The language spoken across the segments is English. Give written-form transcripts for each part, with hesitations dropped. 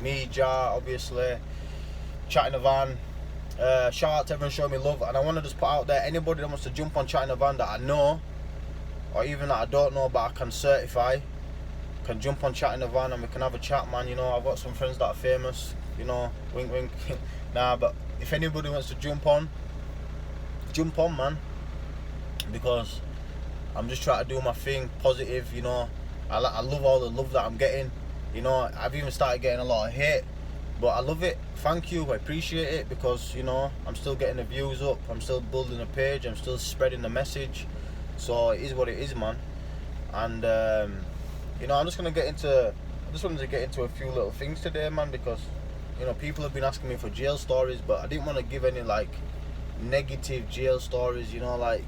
me, Jar, obviously, Chat in a Van. Shout out to everyone showing me love, and I want to just put out there, anybody that wants to jump on Chat in a Van that I know, or even that I don't know but I can certify, can jump on Chat in a Van and we can have a chat, man. You know, I've got some friends that are famous, you know, wink wink. Nah, but if anybody wants to jump on, man, because I'm just trying to do my thing, positive, you know. I love all the love that I'm getting, you know. I've even started getting a lot of hate, but I love it. Thank you, I appreciate it, because, you know, I'm still getting the views up, I'm still building a page, I'm still spreading the message. So it is what it is, man. And you know, I just wanted to get into a few little things today, man, because, you know, people have been asking me for jail stories, but I didn't want to give any like negative jail stories, you know, like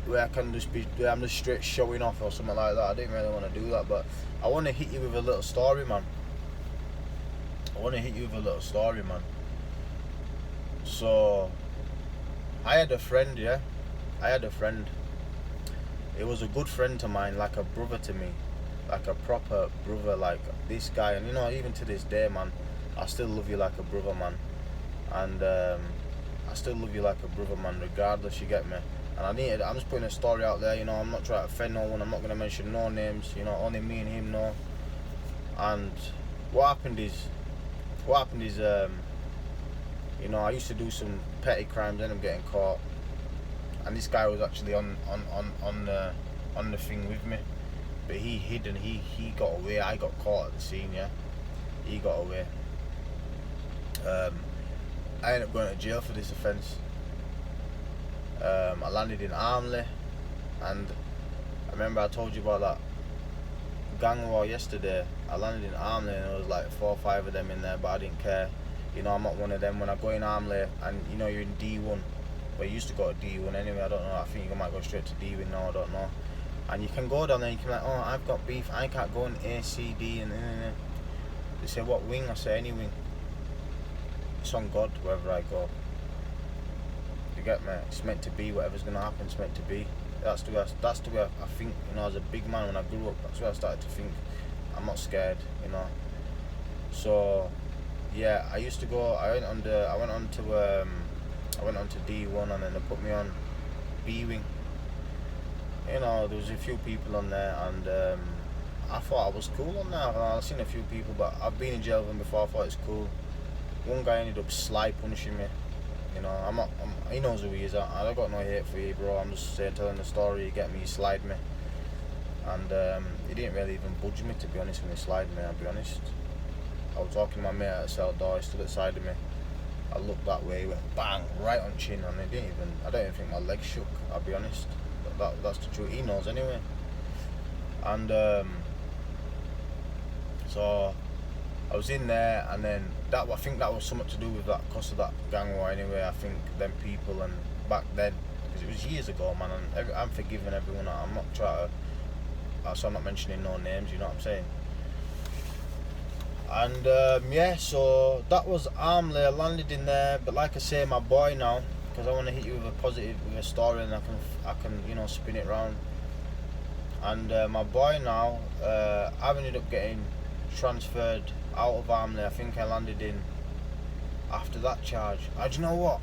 where I'm just straight showing off or something like that. I didn't really want to do that, but I want to hit you with a little story, man. So I had a friend. It was a good friend to mine, like a brother to me, like a proper brother, like this guy. And, you know, even to this day, man, I still love you like a brother, man. And I still love you like a brother, man, regardless, you get me. And I'm just putting a story out there, you know. I'm not trying to offend no one, I'm not going to mention no names, you know. Only me and him know. And what happened is you know, I used to do some petty crimes, ended up getting caught, and this guy was actually on the thing with me, but he hid and he got away. I got caught at the scene, yeah. He got away. I ended up going to jail for this offence. I landed in Armley, and I remember I told you about that gang war yesterday. I landed in Armley and there was like 4 or 5 of them in there, but I didn't care. You know, I'm not one of them. When I go in Armley, and you know, you're in D1, but you used to go to D1 anyway, I don't know, I think you might go straight to D1 now, I don't know. And you can go down there, you can be like, oh, I've got beef, I can't go in A, C, D, and they say, what wing? I say, any wing. It's on God, wherever I go. You get me? It's meant to be, whatever's going to happen, it's meant to be. That's the way I think, you know, as a big man when I grew up, that's the way I started to think. I'm not scared, you know. So, yeah, I went on to D1, and then they put me on B wing. You know, there was a few people on there, and I thought I was cool on there. I've seen a few people, but I've been in jail with them before. I thought it's cool. One guy ended up slide punishing me. You know, he knows who he is. I got no hate for you, bro. I'm just telling the story. You get me, he slide me, and he didn't really even budge me, to be honest, when he slide me. I'll be honest. I was talking to my mate at the cell door. He stood outside of me. I looked that way. He went bang right on chin, and I don't even think my legs shook. I'll be honest. But that's the truth. He knows anyway. And so I was in there, and then I think that was something to do with that, because of that gang war anyway. I think them people, and back then, because it was years ago, man, and I'm forgiving everyone. I'm not trying to, so I'm not mentioning no names, you know what I'm saying. And yeah, so that was Armley. I landed in there, but like I say, my boy now, because I want to hit you with a story, and I can you know, spin it round. And my boy now, I've ended up getting transferred out of Armley. I think I landed in after that charge. Do you know what?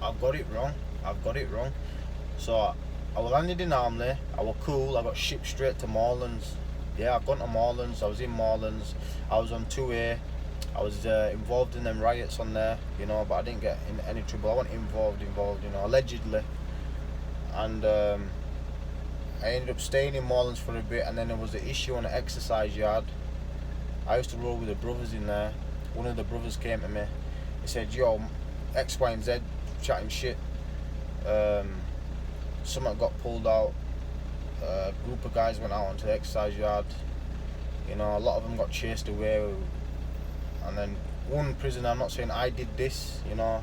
I've got it wrong. So I landed in Armley. I was cool. I got shipped straight to Moorlands. Yeah, I've gone to Moorlands. I was in Moorlands. I was on 2A. I was involved in them riots on there, you know, but I didn't get in any trouble. I wasn't involved, you know, allegedly. And I ended up staying in Moorlands for a bit, and then there was an issue on the exercise yard. I used to roll with the brothers in there. One of the brothers came to me. He said, yo, X, Y, and Z, chatting shit. Someone got pulled out. A group of guys went out onto the exercise yard. You know, a lot of them got chased away. And then one prisoner, I'm not saying I did this, you know,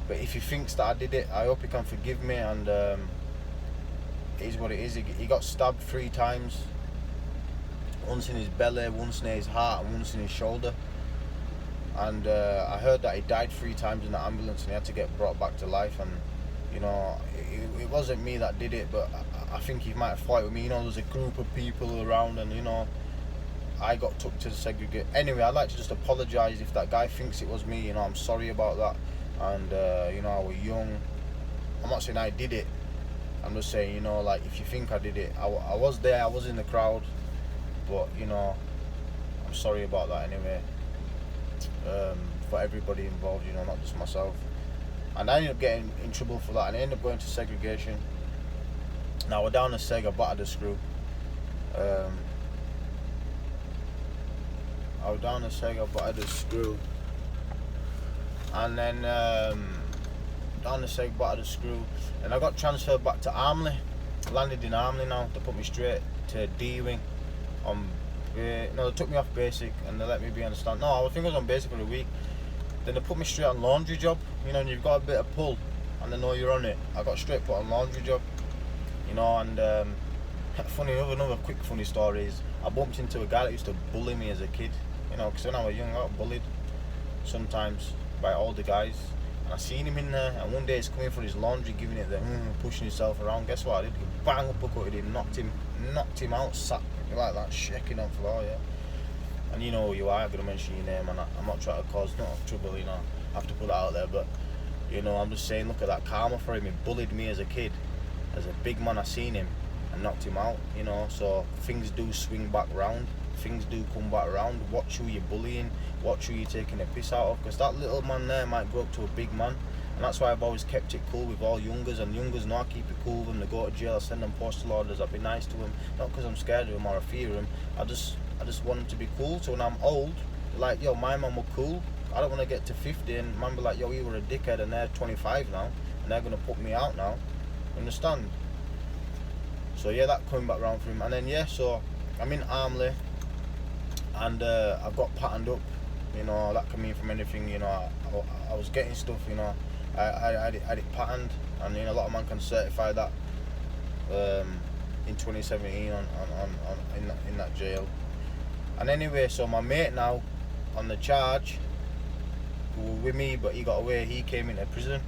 but if he thinks that I did it, I hope he can forgive me. And it is what it is. He got stabbed 3 times. Once in his belly, once in his heart, and once in his shoulder. And I heard that he died 3 times in the ambulance, and he had to get brought back to life. And you know, it wasn't me that did it, but I think he might have fought with me. You know, there's a group of people around, and you know, I got took to the segregate. Anyway, I'd like to just apologise if that guy thinks it was me. You know, I'm sorry about that. And you know, I was young. I'm not saying I did it. I'm just saying, you know, like, if you think I did it, I was there. I was in the crowd. But you know, I'm sorry about that anyway. For everybody involved, you know, not just myself. And I ended up getting in trouble for that, and I ended up going to segregation. Now we're down the seg, I battered a screw. I was down the seg, I battered a screw. And then down the seg, battered a screw. And I got transferred back to Armley. Landed in Armley now. They put me straight to D-wing. They took me off basic and they let me be on the stand. No, I think I was on basic for a week. Then they put me straight on laundry job. You know, and you've got a bit of pull and they know you're on it. I got straight put on laundry job. You know, and another quick funny story is I bumped into a guy that used to bully me as a kid. You know, because when I was young I got bullied sometimes by older guys. And I seen him in there, and one day he's coming for his laundry, giving it the pushing himself around. Guess what I did? Bang, uppercutted him, knocked him out, sat like that, shaking on the floor, yeah. And you know who you are, I'm gonna mention your name, and I'm not trying to cause no trouble, you know. I have to put that out there, but you know, I'm just saying, look at that karma for him. He bullied me as a kid, as a big man. I seen him and knocked him out, you know. So things do swing back round. Things do come back around. Watch who you're bullying, watch who you're taking a piss out of, because that little man there might grow up to a big man. And that's why I've always kept it cool with all youngers, and youngers know I keep it cool with them. They go to jail, I send them postal orders, I'll be nice to them, not because I'm scared of them or I fear them. I just want them to be cool. So when I'm old, like, yo, my man were cool. I don't want to get to 50 and man be like, yo, you were a dickhead, and they're 25 now and they're gonna put me out now. Understand? So yeah, that coming back round for him. And then yeah, so I'm in Armley. And I've got patterned up, you know. That can mean from anything, you know. I was getting stuff, you know. I had it patterned, and you know, a lot of man can certify that. In 2017 in that jail. And anyway, so my mate now on the charge with me, but he got away. He came into prison,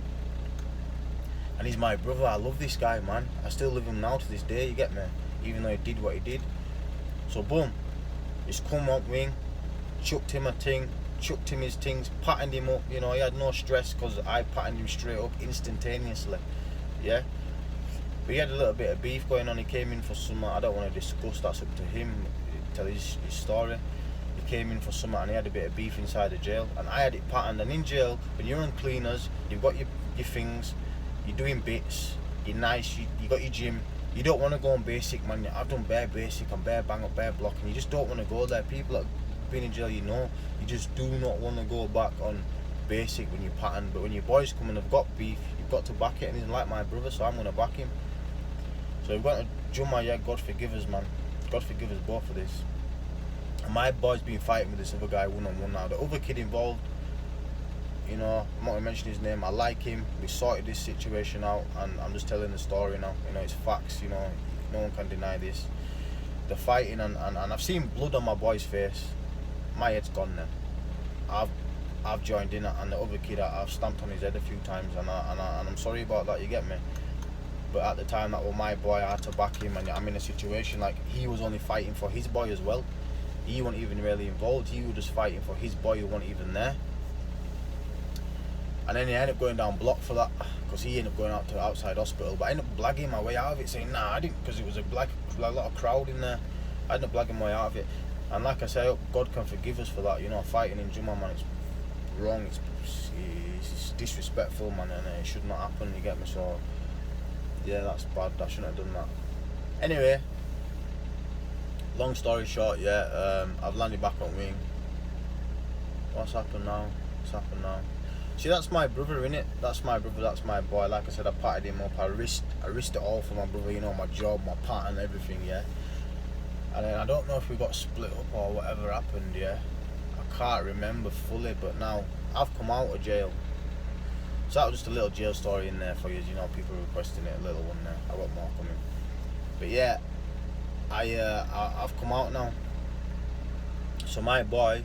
and he's my brother. I love this guy, man. I still live him now to this day. You get me? Even though he did what he did. So boom. He's come up wing, chucked him a ting, chucked him his things, patterned him up. You know, he had no stress because I patterned him straight up instantaneously. Yeah. But he had a little bit of beef going on. He came in for something. I don't want to discuss. That's up to him. Tell his story. He came in for something and he had a bit of beef inside the jail. And I had it patterned. And in jail, when you're on cleaners, you've got your things, you're doing bits, you're nice, you got your gym. You don't want to go on basic, man. I've done bare basic and bare bang up, bare block, and you just don't want to go there. People that have been in jail, you know, you just do not want to go back on basic when you pattern. But when your boys come and have got beef, you've got to back it, and he's like my brother, so I'm going to back him. So we've got to jump my God forgive us, man. God forgive us both for this. And my boy's been fighting with this other guy one-on-one now. The other kid involved, you know, I'm not going to mention his name. I like him. We sorted this situation out, and I'm just telling the story now. You know, it's facts. You know, no one can deny this. The fighting, and I've seen blood on my boy's face. My head's gone now. I've joined in, and the other kid, I've stamped on his head a few times, and I'm sorry about that. You get me? But at the time, that was my boy. I had to back him, and I'm in a situation like he was only fighting for his boy as well. He wasn't even really involved. He was just fighting for his boy who wasn't even there. And then he ended up going down block for that, because he ended up going out to the outside hospital. But I ended up blagging my way out of it, saying, nah, I didn't, because it was a lot of crowd in there. I ended up blagging my way out of it. And like I say, I hope God can forgive us for that. You know, fighting in Juma, man, it's wrong, it's disrespectful, man, and it should not happen, you get me? So, yeah, that's bad. I shouldn't have done that. Anyway, long story short, yeah, I've landed back on wing. What's happened now? See, that's my brother, innit? That's my brother, that's my boy. Like I said, I patted him up. I risked it all for my brother, you know, my job, my pattern, everything, yeah. And then I don't know if we got split up or whatever happened, yeah. I can't remember fully, but now I've come out of jail. So that was just a little jail story in there for you, you know, people requesting it, a little one there. I got more coming. But yeah, I've come out now. So my boy,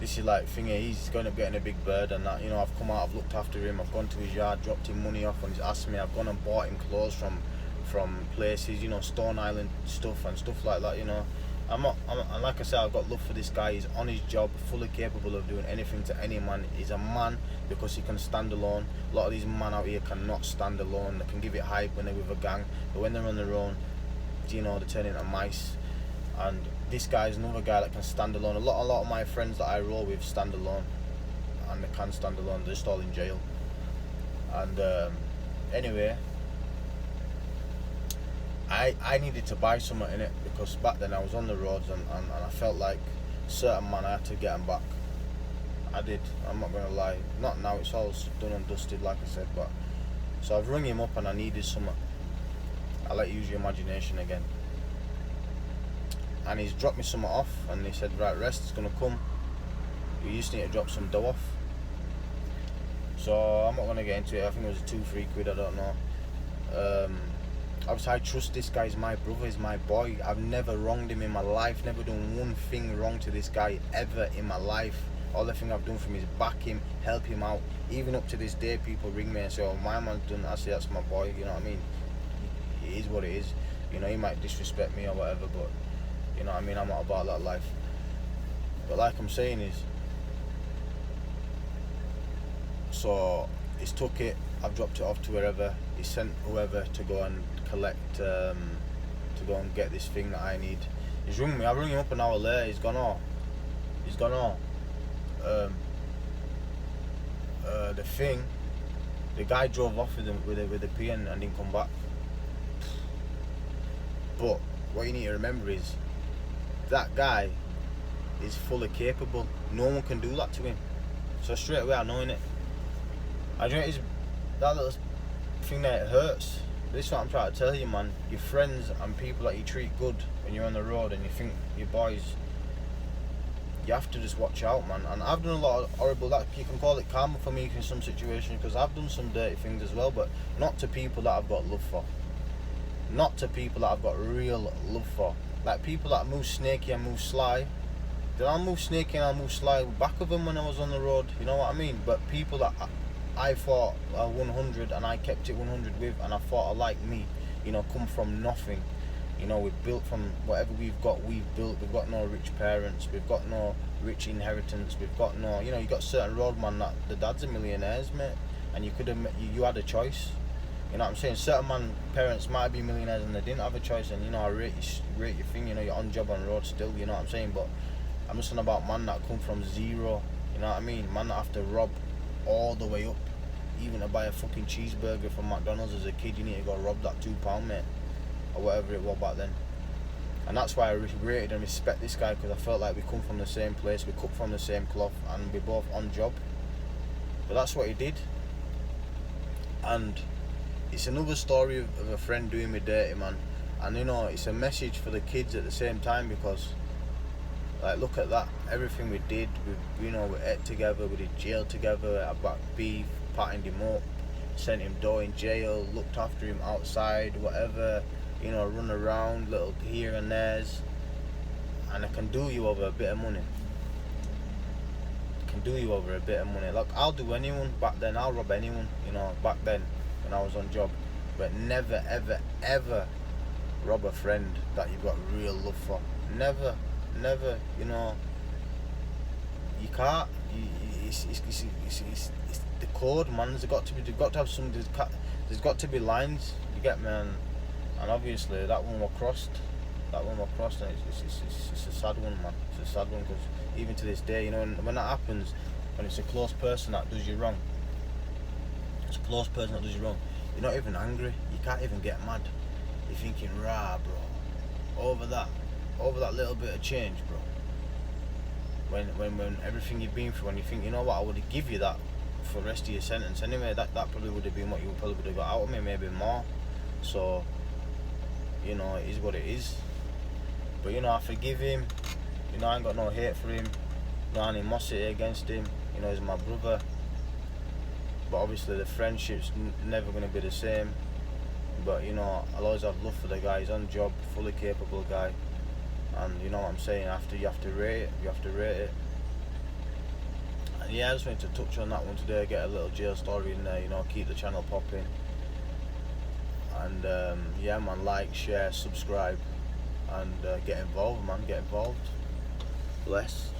this is like thingy, he's going to be getting a big bird and that, you know. I've come out, I've looked after him, I've gone to his yard, dropped him money off when he's asked me. I've gone and bought him clothes from places, you know, Stone Island stuff and stuff like that, you know. And like I said, I've got love for this guy. He's on his job, fully capable of doing anything to any man. He's a man because he can stand alone. A lot of these men out here cannot stand alone. They can give it hype when they're with a gang, but when they're on their own, you know, they turn into mice. And this guy is another guy that can stand alone. A lot of my friends that I roll with stand alone, and they can stand alone. They're just all in jail. And anyway, I needed to buy something in it because back then I was on the roads and I felt like certain man I had to get him back. I did, I'm not gonna lie. Not now, it's all done and dusted like I said, but so I've rung him up and I needed something. I let you use your imagination again. And he's dropped me something off and he said, right, rest is gonna come. You just need to drop some dough off. So I'm not gonna get into it. I think it was 2-3 quid, I don't know. Obviously I trust this guy. He's my brother, he's my boy. I've never wronged him in my life, never done one thing wrong to this guy ever in my life. All the thing I've done for him is back him, help him out. Even up to this day, people ring me and say, oh, my man's done. I say, that's my boy, you know what I mean? It is what it is. You know, he might disrespect me or whatever, but you know what I mean? I'm not about that life. But like I'm saying is, so he's took it, I've dropped it off to wherever. He sent whoever to go and collect, to go and get this thing that I need. He's rung me, I rung him up an hour later, he's gone, oh. The thing, the guy drove off with the P and didn't come back. But what you need to remember is, that guy is fully capable. No one can do that to him. So straight away I know it. I know it's that little thing that it hurts. This is what I'm trying to tell you, man. Your friends and people that you treat good when you're on the road and you think your boys, you have to just watch out, man. And I've done a lot of horrible, that you can call it karma for me in some situations, because I've done some dirty things as well, but not to people that I've got love for. Not to people that I've got real love for. Like people that move snaky and move sly, then I'll move snaky and I'll move sly back of them when I was on the road, you know what I mean? But people that I thought 100 and I kept it 100 with, and I thought are like me, you know, come from nothing. You know, we've built from whatever we've got, we've built. We've got no rich parents, we've got no rich inheritance, we've got no, you know, you got certain roadman that the dads are millionaires, mate, and you could have, you had a choice. You know what I'm saying? Certain man parents might be millionaires and they didn't have a choice, and you know, I rate your thing, you know, you're on job on road still, you know what I'm saying? But I'm just saying about man that come from zero, you know what I mean? Man that have to rob all the way up, even to buy a fucking cheeseburger from McDonald's as a kid, you need to go rob that £2, mate, or whatever it was back then. And that's why I rated and respect this guy, because I felt like we come from the same place, we cut from the same cloth, and we're both on job. But that's what he did. And it's another story of a friend doing me dirty, man. And you know, it's a message for the kids at the same time, because like, look at that, everything we did, we, you know, we ate together, we did jail together, I back beef, patting him up, sent him door in jail, looked after him outside, whatever, you know, run around, little here and there's, and I can do you over a bit of money. Can do you over a bit of money. Like, I'll do anyone back then, I'll rob anyone, you know, back then when I was on job, but never ever ever rob a friend that you've got real love for. Never, you know, you can't. It's the code, man. There's got to be lines. You get me? And obviously that one was crossed. And it's a sad one, man. It's a sad one, because even to this day, you know, when that happens, when it's a close person that does you wrong, you're not even angry. You can't even get mad. You're thinking, rah, bro, over that little bit of change, bro. When everything you've been through, when you think, you know what, I would have give you that for the rest of your sentence anyway. That probably would have been what you probably would have got out of me, maybe more. So, you know, it is what it is. But you know, I forgive him. You know, I ain't got no hate for him, no animosity against him. You know, he's my brother. But obviously the friendship's never going to be the same. But you know, I'll always have love for the guy. He's on job, fully capable guy. And you know what I'm saying, you have to rate it. And yeah, I just wanted to touch on that one today, get a little jail story in there, you know, keep the channel popping. And yeah, man, like, share, subscribe, and get involved, man. Get involved. Bless.